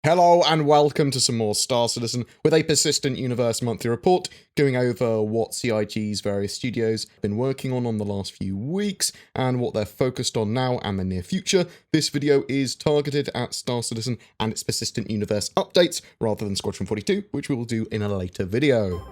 Hello and welcome to some more Star Citizen with a Persistent Universe monthly report going over what CIGs various studios have been working on the last few weeks and what they're focused on now and the near future. This video is targeted at Star Citizen and its Persistent Universe updates rather than Squadron 42, which we will do in a later video.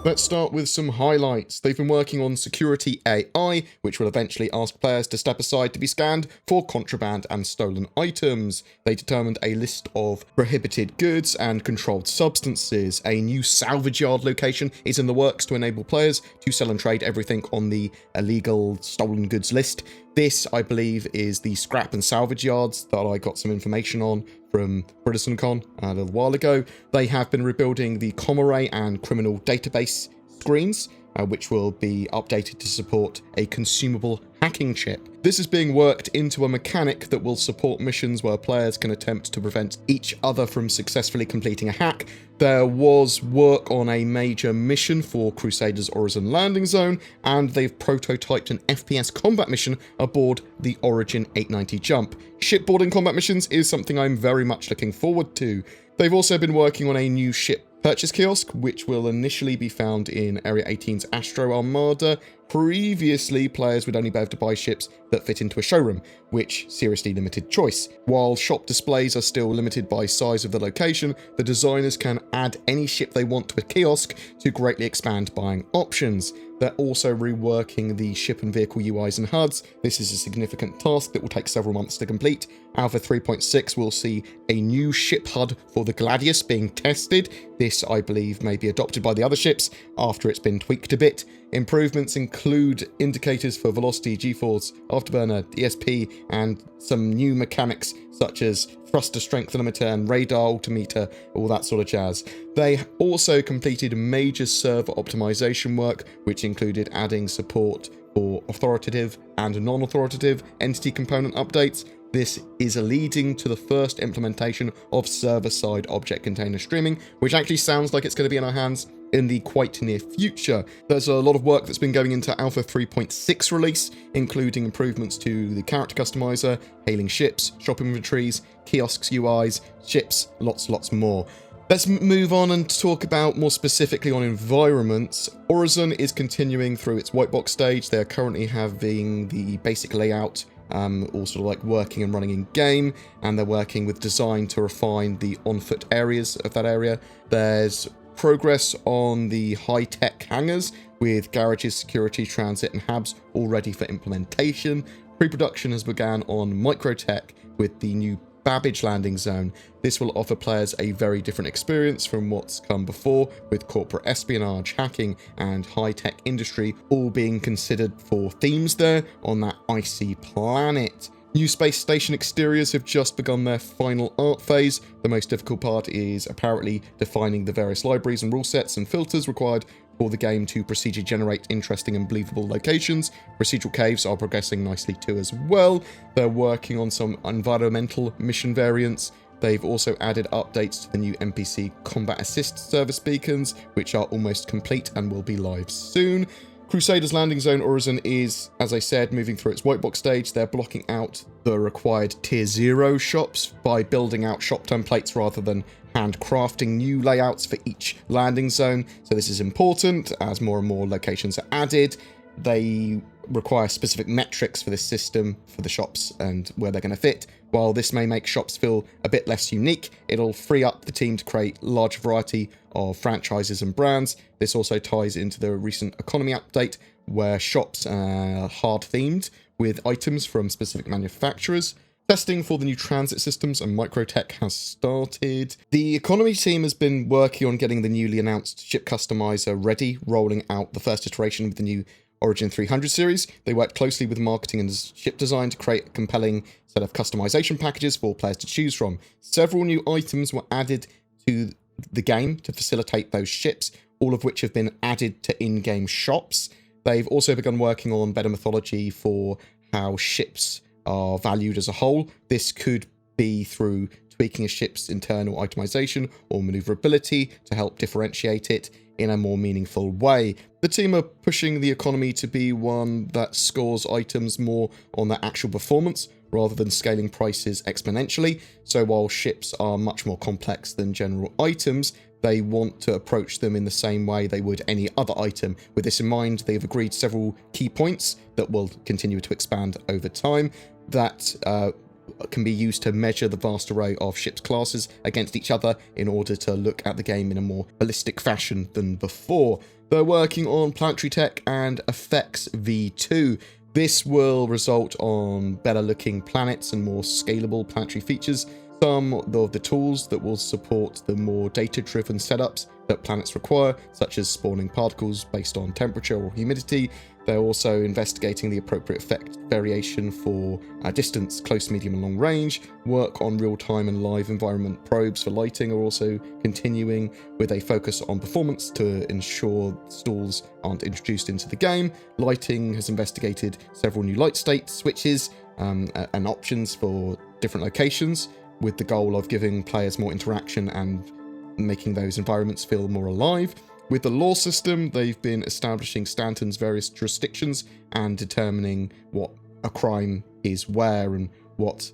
Let's start with some highlights. They've been working on Security AI, which will eventually ask players to step aside to be scanned for contraband and stolen items. They determined a list of prohibited goods and controlled substances. A new salvage yard location is in the works to enable players to sell and trade everything on the illegal stolen goods list. This, I believe, is the scrap and salvage yards that I got some information on from BoredGamer a little while ago. They have been rebuilding the ComArray and criminal database screens, which will be updated to support a consumable hacking chip. This is being worked into a mechanic that will support missions where players can attempt to prevent each other from successfully completing a hack. There was work on a major mission for Crusaders Origin landing zone, and they've prototyped an FPS combat mission aboard the Origin 890 jump. Shipboarding combat missions is something I'm very much looking forward to. They've also been working on a new ship purchase kiosk, which will initially be found in Area 18's Astro Armada. Previously, players would only be able to buy ships that fit into a showroom, which seriously limited choice. While shop displays are still limited by size of the location, the designers can add any ship they want to a kiosk to greatly expand buying options. They're also reworking the ship and vehicle UIs and HUDs. This is a significant task that will take several months to complete. Alpha 3.6 will see a new ship HUD for the Gladius being tested. This, I believe, may be adopted by the other ships after it's been tweaked a bit. Improvements include indicators for velocity, G-force, afterburner, ESP, and some new mechanics such as thruster strength limiter and radar altimeter, all that sort of jazz. They also completed major server optimization work, which included adding support for authoritative and non-authoritative entity component updates. This is leading to the first implementation of server-side object container streaming, which actually sounds like it's going to be in our hands in the quite near future. There's a lot of work that's been going into Alpha 3.6 release, including improvements to the character customizer, hailing ships, shop inventories, kiosks UIs, ships, lots more. Let's move on and talk about more specifically on environments. Origin is continuing through its white box stage. They're currently having the basic layout all sort of like working and running in game, and they're working with design to refine the on-foot areas of that area. There's progress on the high-tech hangars with garages, security, transit, and hubs all ready for implementation. Pre-production has begun on Microtech with the new Babbage landing zone. This will offer players a very different experience from what's come before, with corporate espionage, hacking, and high-tech industry all being considered for themes there on that icy planet. New space station exteriors have just begun their final art phase. The most difficult part is apparently defining the various libraries and rule sets and filters required for the game to procedurally generate interesting and believable locations. Procedural caves are progressing nicely too as well. They're working on some environmental mission variants. They've also added updates to the new NPC combat assist service beacons, which are almost complete and will be live soon. Crusaders Landing Zone Origin is, as I said, moving through its white box stage. They're blocking out the required Tier 0 shops by building out shop templates rather than handcrafting new layouts for each landing zone. So this is important as more and more locations are added. They require specific metrics for this system for the shops and where they're going to fit. While this may make shops feel a bit less unique, it'll free up the team to create a large variety of franchises and brands. This also ties into the recent economy update where shops are hard themed with items from specific manufacturers. Testing for the new transit systems and Microtech has started. The economy team has been working on getting the newly announced ship customizer ready, rolling out the first iteration of the new Origin 300 series. They worked closely with marketing and ship design to create a compelling set of customization packages for players to choose from. Several new items were added to the game to facilitate those ships, all of which have been added to in-game shops. They've also begun working on better mythology for how ships are valued as a whole. This could be through tweaking a ship's internal itemization or maneuverability to help differentiate it. in a more meaningful way. The team are pushing the economy to be one that scores items more on their actual performance, rather than scaling prices exponentially. So while ships are much more complex than general items, they want to approach them in the same way they would any other item. With this in mind, they've agreed several key points that will continue to expand over time that can be used to measure the vast array of ships classes against each other in order to look at the game in a more holistic fashion than before. They're working on planetary tech and effects v2. This will result on better looking planets and more scalable planetary features. Some of the tools that will support the more data-driven setups that planets require, such as spawning particles based on temperature or humidity. They're also investigating the appropriate effect variation for distance, close, medium and long range. Work on real-time and live environment probes for lighting are also continuing, with a focus on performance to ensure stalls aren't introduced into the game. Lighting has investigated several new light state switches and options for different locations, with the goal of giving players more interaction and making those environments feel more alive. With the law system, they've been establishing Stanton's various jurisdictions and determining what a crime is where and what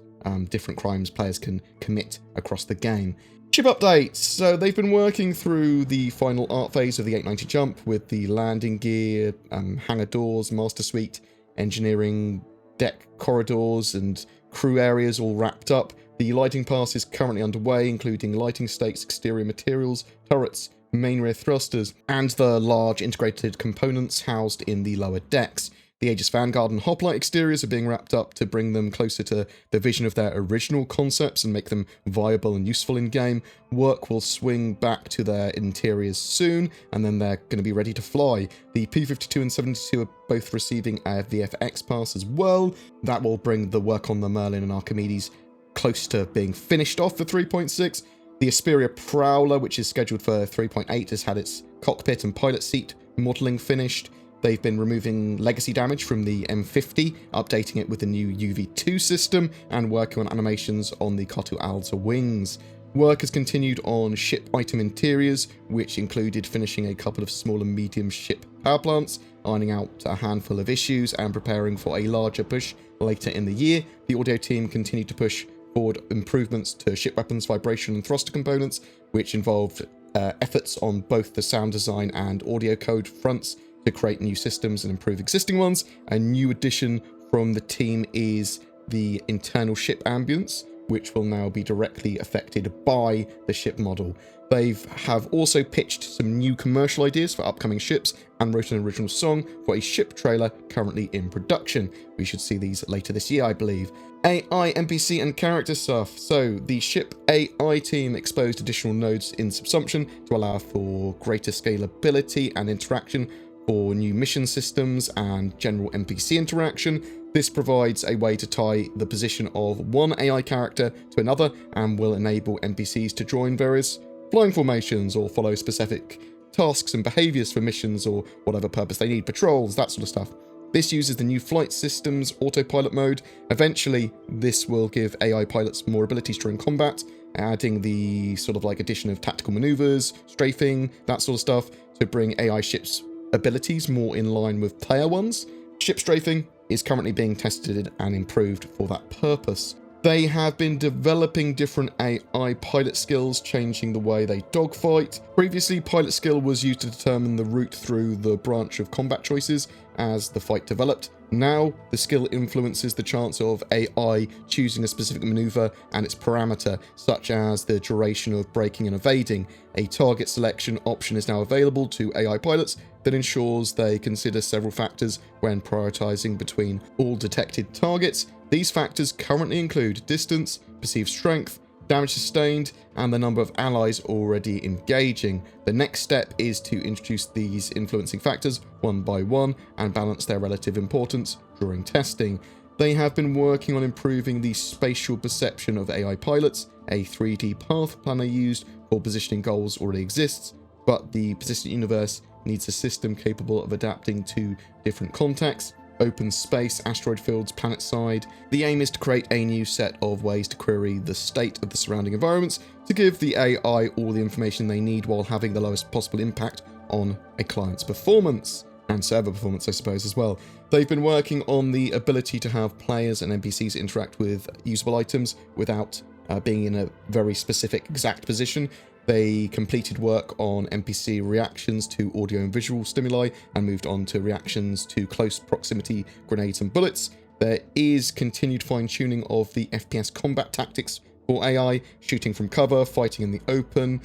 different crimes players can commit across the game. Ship updates. So they've been working through the final art phase of the 890 jump with the landing gear, hangar doors, master suite, engineering, deck corridors and crew areas all wrapped up. The lighting pass is currently underway, including lighting stakes, exterior materials, turrets, main rear thrusters, and the large integrated components housed in the lower decks. The Aegis Vanguard and Hoplite exteriors are being wrapped up to bring them closer to the vision of their original concepts and make them viable and useful in-game. Work will swing back to their interiors soon, and then they're going to be ready to fly. The P-52 and 72 are both receiving a VFX pass as well. That will bring the work on the Merlin and Archimedes close to being finished off for 3.6. The Asperia Prowler, which is scheduled for 3.8, has had its cockpit and pilot seat modelling finished. They've been removing legacy damage from the M50, updating it with the new UV2 system, and working on animations on the Kotu Alta wings. Work has continued on ship item interiors, which included finishing a couple of small and medium ship power plants, ironing out a handful of issues, and preparing for a larger push later in the year. The audio team continued to push forward improvements to ship weapons, vibration and thruster components, which involved efforts on both the sound design and audio code fronts to create new systems and improve existing ones. A new addition from the team is the internal ship ambience, which will now be directly affected by the ship model. They have also pitched some new commercial ideas for upcoming ships and wrote an original song for a ship trailer currently in production. We should see these later this year, I believe. AI, NPC and character stuff. So the ship AI team exposed additional nodes in Subsumption to allow for greater scalability and interaction for new mission systems and general NPC interaction. This provides a way to tie the position of one AI character to another and will enable NPCs to join various flying formations or follow specific tasks and behaviors for missions or whatever purpose they need, patrols, that sort of stuff. This uses the new flight system's autopilot mode. Eventually, this will give AI pilots more abilities during combat, adding the sort of like addition of tactical maneuvers, strafing, that sort of stuff, to bring AI ships' abilities more in line with player ones. Ship strafing is currently being tested and improved for that purpose. They have been developing different AI pilot skills, changing the way they dogfight. Previously, pilot skill was used to determine the route through the branch of combat choices as the fight developed. Now, the skill influences the chance of AI choosing a specific maneuver and its parameter, such as the duration of braking and evading. A target selection option is now available to AI pilots that ensures they consider several factors when prioritizing between all detected targets. These factors currently include distance, perceived strength, damage sustained, and the number of allies already engaging. The next step is to introduce these influencing factors one by one and balance their relative importance during testing. They have been working on improving the spatial perception of AI pilots. A 3D path planner used for positioning goals already exists, but the persistent universe needs a system capable of adapting to different contexts. Open space, asteroid fields, planet side. The aim is to create a new set of ways to query the state of the surrounding environments to give the AI all the information they need while having the lowest possible impact on a client's performance and server performance, I suppose, as well. They've been working on the ability to have players and NPCs interact with usable items without being in a very specific exact position. They completed work on NPC reactions to audio and visual stimuli and moved on to reactions to close proximity grenades and bullets. There is continued fine-tuning of the FPS combat tactics for AI, shooting from cover, fighting in the open,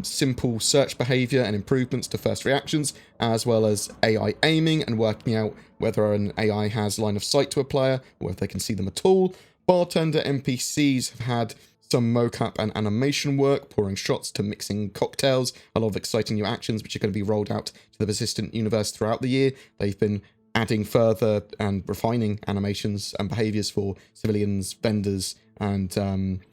simple search behavior and improvements to first reactions, as well as AI aiming and working out whether an AI has line of sight to a player or if they can see them at all. Bartender NPCs have had some mocap and animation work, pouring shots to mixing cocktails, a lot of exciting new actions which are going to be rolled out to the Persistent universe throughout the year. They've been adding further and refining animations and behaviors for civilians, vendors, and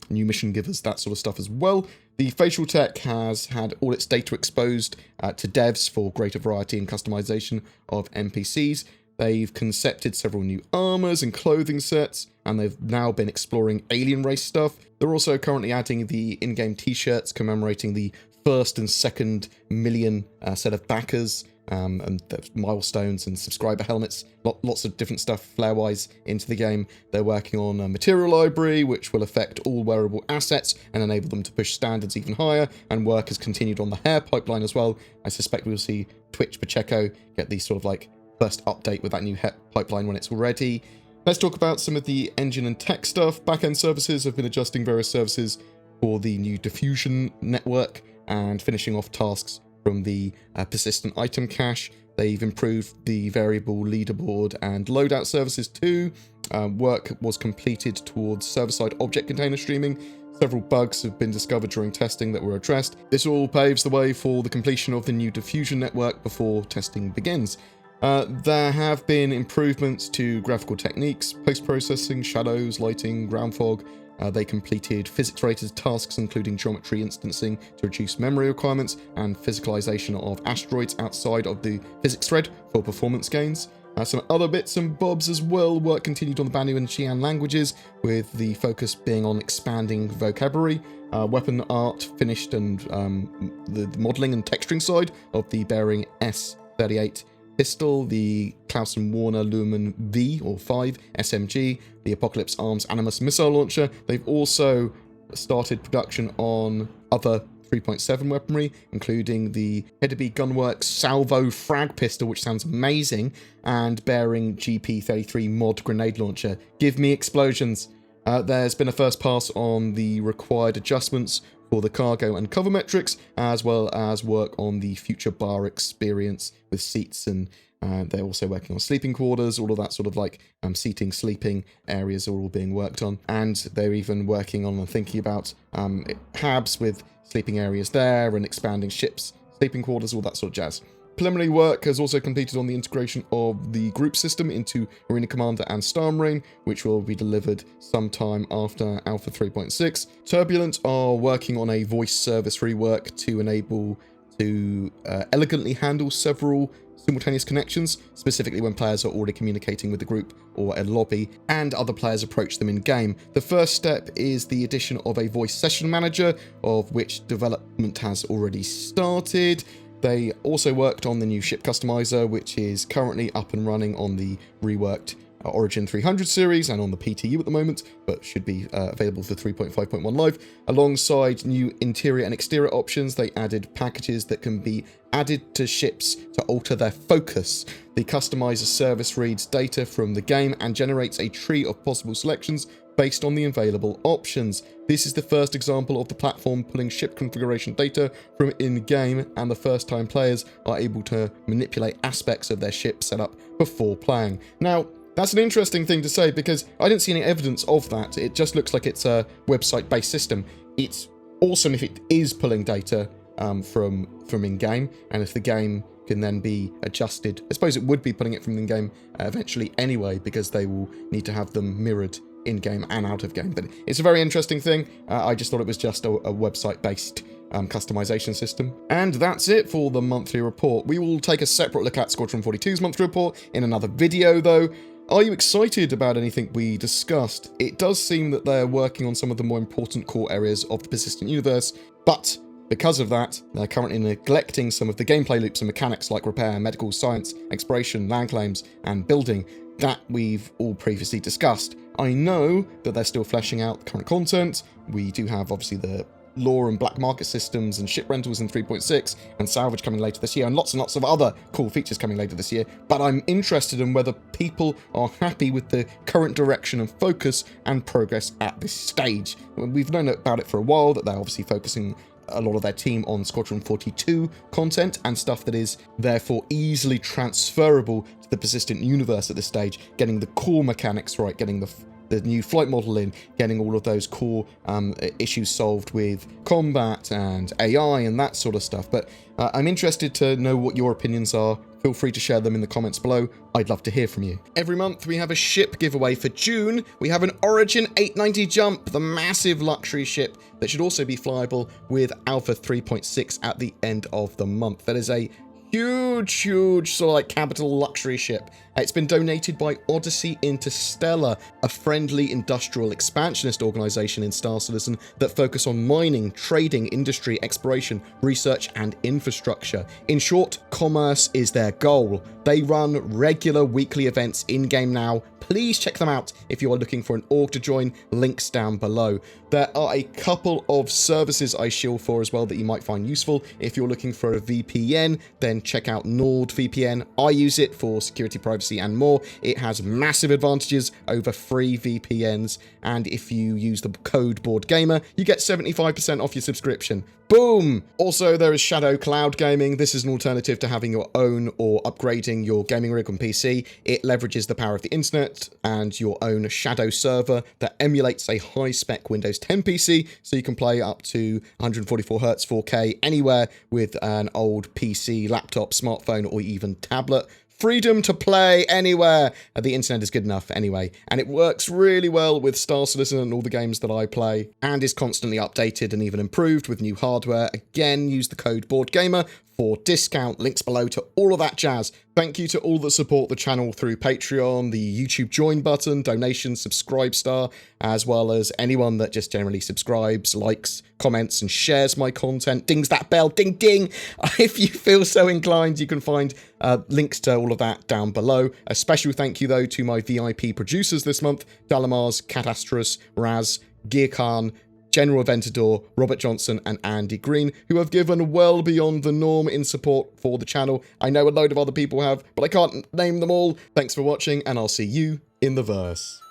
new mission givers, that sort of stuff as well. The facial tech has had all its data exposed to devs for greater variety and customization of NPCs. They've concepted several new armors and clothing sets, and they've now been exploring alien race stuff. They're also currently adding the in-game t-shirts commemorating the first and second million set of backers, and milestones and subscriber helmets, lots of different stuff flair-wise into the game. They're working on a material library which will affect all wearable assets and enable them to push standards even higher, and work has continued on the hair pipeline as well. I suspect we'll see Twitch Pacheco get the sort of like first update with that new pipeline when it's ready. Let's talk about some of the engine and tech stuff. Backend services have been adjusting various services for the new diffusion network and finishing off tasks from the persistent item cache. They've improved the variable leaderboard and loadout services too. Work was completed towards server-side object container streaming. Several bugs have been discovered during testing that were addressed. This all paves the way for the completion of the new diffusion network before testing begins. There have been improvements to graphical techniques, post-processing, shadows, lighting, ground fog. They completed physics-related tasks, including geometry instancing to reduce memory requirements and physicalization of asteroids outside of the physics thread for performance gains. Some other bits and bobs as well. Work continued on the Banu and Xi'an languages, with the focus being on expanding vocabulary. Weapon art finished, and the modeling and texturing side of the Bearing S38 pistol, the Klaus & Warner Lumen V or 5 SMG, the Apocalypse Arms Animus missile launcher. They've also started production on other 3.7 weaponry, including the Hedeby Gunworks Salvo frag pistol, which sounds amazing, and Bearing GP33 mod grenade launcher. Give me explosions. There's been a first pass on the required adjustments for the cargo and cover metrics, as well as work on the future bar experience with seats, and they're also working on sleeping quarters. All of that sort of like seating, sleeping areas are all being worked on, and they're even working on and thinking about HABs with sleeping areas there and expanding ships, sleeping quarters, all that sort of jazz. Preliminary work has also completed on the integration of the group system into Arena Commander and StarEngine, which will be delivered sometime after Alpha 3.6. Turbulent are working on a voice service rework to enable to elegantly handle several simultaneous connections, specifically when players are already communicating with the group or a lobby and other players approach them in game. The first step is the addition of a voice session manager, of which development has already started. They also worked on the new ship customizer, which is currently up and running on the reworked Origin 300 series and on the PTU at the moment, but should be available for 3.5.1 Live. Alongside new interior and exterior options, they added packages that can be added to ships to alter their focus. The customizer service reads data from the game and generates a tree of possible selections based on the available options. This is the first example of the platform pulling ship configuration data from in-game, and the first time players are able to manipulate aspects of their ship setup before playing. Now, that's an interesting thing to say, because I didn't see any evidence of that. It just looks like it's a website-based system. It's awesome if it is pulling data from in-game, and if the game can then be adjusted. I suppose it would be pulling it from in-game eventually anyway, because they will need to have them mirrored in-game and out of game. But it's a very interesting thing. I just thought it was just a website-based customization system. And that's it for the monthly report. We will take a separate look at Squadron 42's monthly report in another video, though. Are you excited about anything we discussed? It does seem that they're working on some of the more important core areas of the Persistent universe, but Because of that, they're currently neglecting some of the gameplay loops and mechanics like repair, medical, science, exploration, land claims, and building that we've all previously discussed. I know that they're still fleshing out the current content. We do have, obviously, the lore and black market systems and ship rentals in 3.6 and Salvage coming later this year, and lots of other cool features coming later this year, but I'm interested in whether people are happy with the current direction and focus and progress at this stage. We've known about it for a while, that they're obviously focusing a lot of their team on Squadron 42 content and stuff that is therefore easily transferable to the persistent universe at this stage, getting the core mechanics right, getting the new flight model in, getting all of those core issues solved with combat and AI and that sort of stuff. But I'm interested to know what your opinions are. Feel free to share them in the comments below. I'd love to hear from you. Every month we have a ship giveaway. For June, we have an Origin 890 Jump, the massive luxury ship that should also be flyable with Alpha 3.6 at the end of the month. That is a huge sort of like capital luxury ship. It's been donated by Odyssey Interstellar, a friendly industrial expansionist organization in Star Citizen that focus on mining, trading, industry, exploration, research, and infrastructure. In short, commerce is their goal. They run regular weekly events in-game now. Please check them out if you are looking for an org to join. Links down below. There are a couple of services I shield for as well that you might find useful. If you're looking for a VPN, then check out NordVPN. I use it for security, privacy, and more. It has massive advantages over free VPNs, and if you use the code BoredGamer, you get 75% off your subscription. Boom! Also, there is Shadow Cloud Gaming. This is an alternative to having your own or upgrading your gaming rig on PC. It leverages the power of the internet and your own Shadow server that emulates a high-spec Windows 10 PC, so you can play up to 144Hz 4K anywhere with an old PC, laptop, smartphone, or even tablet. Freedom to play anywhere. The internet is good enough anyway, and it works really well with Star Citizen and all the games that I play, and is constantly updated and even improved with new hardware. Again, use the code BoredGamer for discount. Links below to all of that jazz. Thank you to all that support the channel through Patreon, the YouTube join button, donations, subscribe star, as well as anyone that just generally subscribes, likes, comments, and shares my content. Dings that bell, ding ding. If you feel so inclined, you can find links to all of that down below. A special thank you though to my VIP producers this month: Dalamars, Catastrus, Raz, Gear Khan, General Aventador, Robert Johnson, and Andy Green, who have given well beyond the norm in support for the channel. I know a load of other people have, but I can't name them all. Thanks for watching, and I'll see you in the verse.